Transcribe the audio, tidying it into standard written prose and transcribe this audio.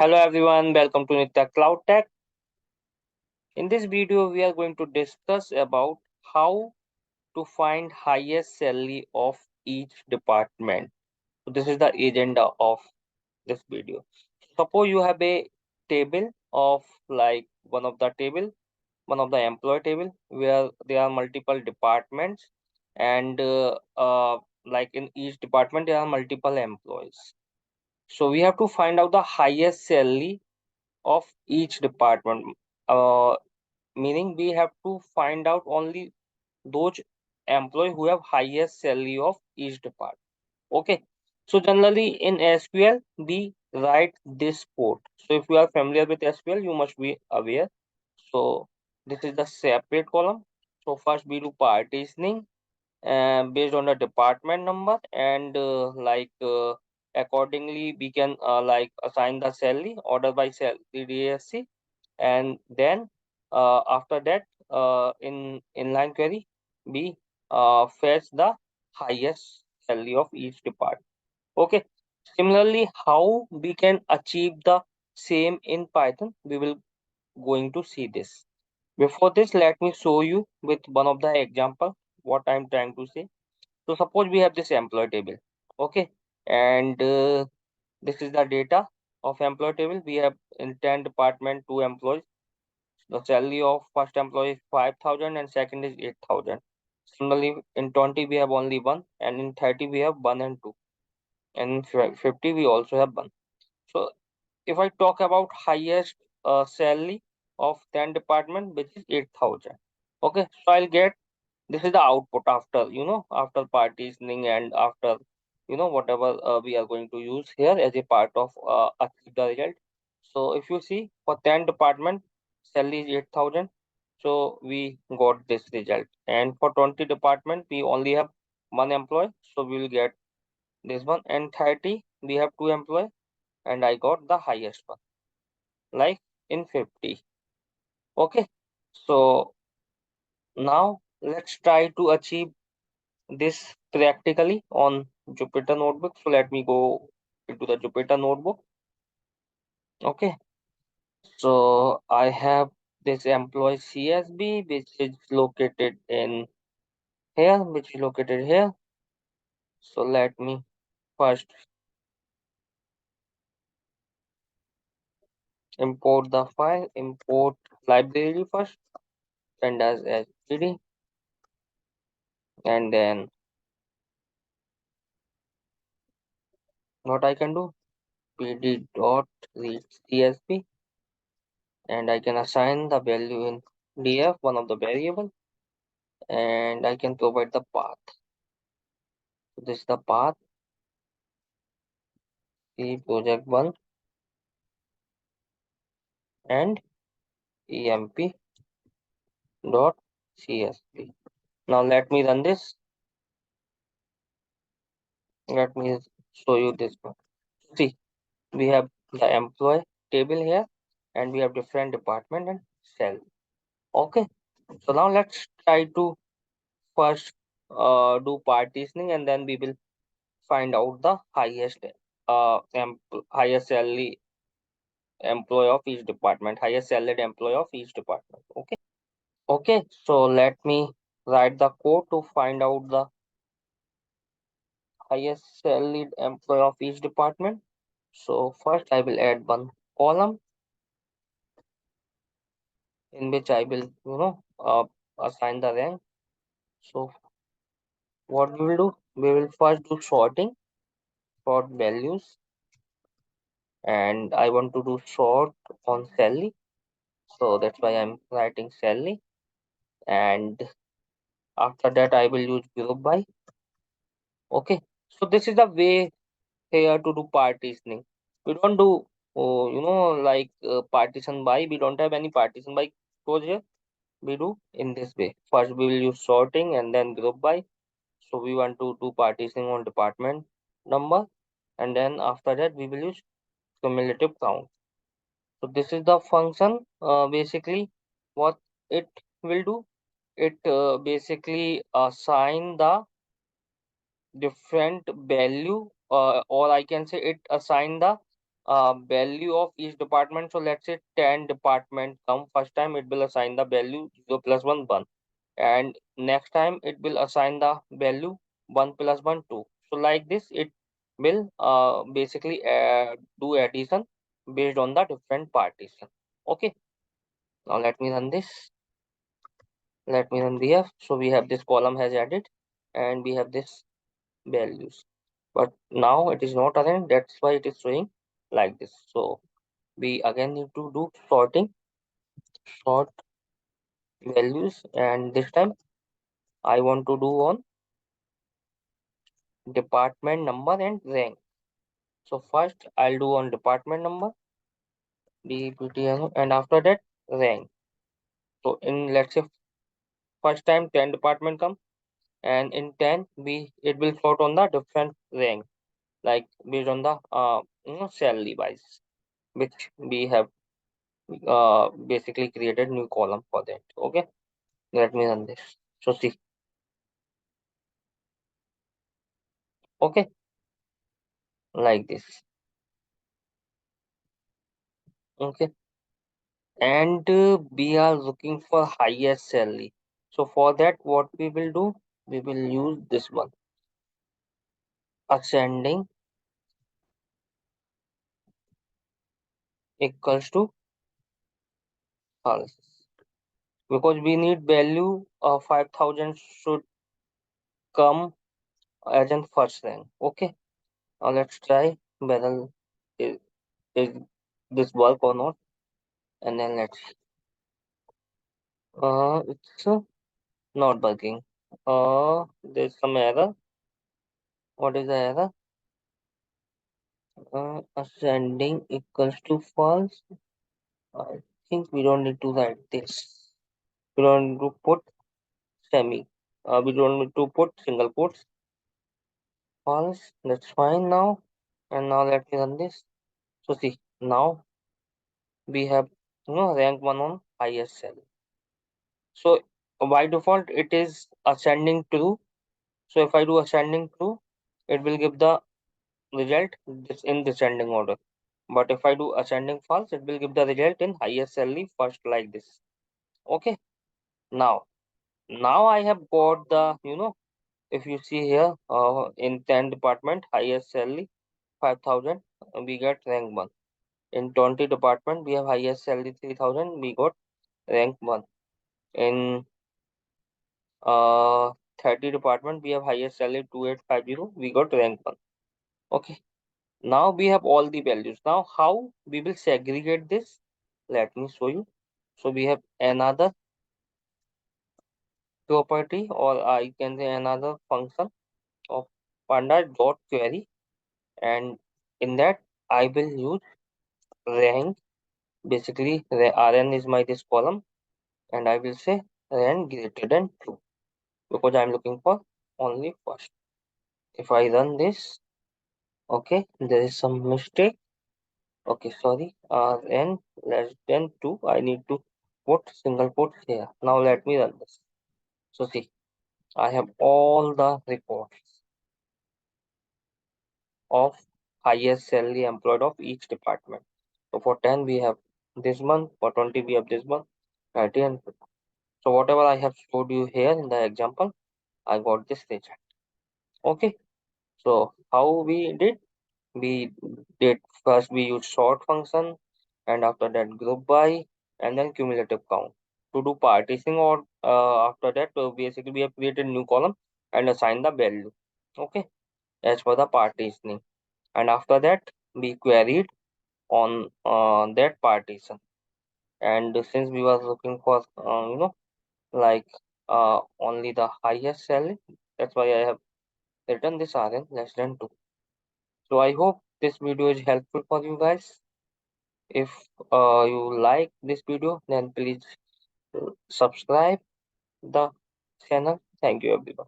Hello everyone, welcome to NityaCloudtech. In this video, we are going to discuss about how to find highest salary of each department. So this is the agenda of this video. Suppose you have a table of like one of the employee table where there are multiple departments and like in each department there are multiple employees. So we have to find out the highest salary of each department. Meaning we have to find out only those employee who have highest salary of each department. Okay. So generally in SQL we write this code. So if you are familiar with SQL, you must be aware. So this is the separate column. So first we do partitioning based on the department number and accordingly we can like assign the salary order by salary DSC, and then after that in inline query we fetch the highest salary of each department. Okay. Similarly, how we can achieve the same in Python, we will going to see this. Before this, let me show you with one of the example what I'm trying to say. So suppose we have this employee table. Okay. And this is the data of employee table. We have in 10 department 2 employees. The salary of first employee is 5,000 and second is 8,000. Similarly, in 20 we have only one, and in 30 we have one and two, and in 50 we also have one. So if I talk about highest salary of 10 department, which is 8,000. Okay, so I'll get this is the output after after partitioning and after whatever we are going to use here as a part of achieve the result. So if you see for 10 department salary is 8,000, so we got this result, and for 20 department we only have one employee, so we will get this one, and 30 we have two employee, and I got the highest one like in 50. Okay, so now let's try to achieve this practically on Jupyter Notebook. So let me go into the Jupyter Notebook. Okay, so I have this employee CSB, which is located in here, which is located here. So let me first import the file, import library first, and as pd, and then what I can do, pd dot read CSV, and I can assign the value in df, one of the variable, and I can provide the path. So this is the path, C project 1 and emp dot csv. Now let me run this. Let me show you this one. See, we have the employee table here, and we have different department and cell. Okay. So now let's try to first do partitioning, and then we will find out the highest salary employee of each department, highest salaried employee of each department. Okay. Okay, so let me write the code to find out the highest salaried employee of each department. So first I will add one column in which I will, assign the rank. So what we will do? We will first do sorting, sort values, and I want to do sort on salary. So that's why I'm writing salary. And after that I will use group by. Okay. So this is the way here to do partitioning. We don't do, partition by. We don't have any partition by code here. We do in this way. First, we will use sorting and then group by. So we want to do partitioning on department number, and then after that we will use cumulative count. So this is the function. Basically, what it will do, it basically assign the different value, or I can say it assign the value of each department. So let's say 10 department come first time, it will assign the value 0 plus 1 1, and next time it will assign the value 1 plus 1 2. So like this it will basically do addition based on the different partition. Okay, now let me run this. Let me run BF. So we have this column has added and we have this values, but now it is not arranged, that's why it is showing like this. So we again need to do sorting, sort values, and this time I want to do on department number and rank. So first I'll do on department number, DPTM, and after that rank. So in, let's say, first time 10 department come, and in 10 we it will sort on the different rank, like based on the salary wise, which we have basically created new column for that. Okay, let me run this. So see, okay, like this. Okay, and we are looking for highest salary. So for that, what we will do, we will use this one, ascending equals to false, because we need value of 5,000 should come as in first rank. Okay, now let's try whether is, is this work or not, and then let's it's not working. There's some error. What is the error? Ascending equals to false. I think we don't need to write this. We don't need to put semi. We don't need to put single quotes. False. That's fine now. And now let me run this. So see, now we have rank 1 on highest cell. So by default it is ascending true. So if I do ascending true, it will give the result this in descending order. But if I do ascending false, it will give the result in highest salary first, like this. Okay. Now I have got the if you see here in 10 department highest salary 5,000, we get rank 1. In 20 department we have highest salary 3,000, we got rank 1. In 30 department we have highest salary 2,850, we got rank 1. Okay, now we have all the values. Now how we will segregate this, let me show you. So we have another property, or I can say another function of pandas dot query, and in that I will use rank. Basically rn is my this column, and I will say rank greater than true, because I'm looking for only first. If I run this, okay, there is some mistake. Okay, sorry, rn less than 2, I need to put single quotes here. Now let me run this. So see, I have all the reports of highest salary employed of each department. So for 10 we have this month, for 20 we have this month, 30 and 50. So whatever I have showed you here in the example, I got this result. Okay, so how we did? We did first we used sort function, and after that group by, and then cumulative count. To do partitioning, or after that basically we have created new column and assign the value. Okay, as for the partitioning, and after that we queried on that partition. And since we were looking for like only the highest salary, that's why I have written this rn less than 2. So I hope this video is helpful for you guys. If you like this video, then please subscribe the channel. Thank you everyone.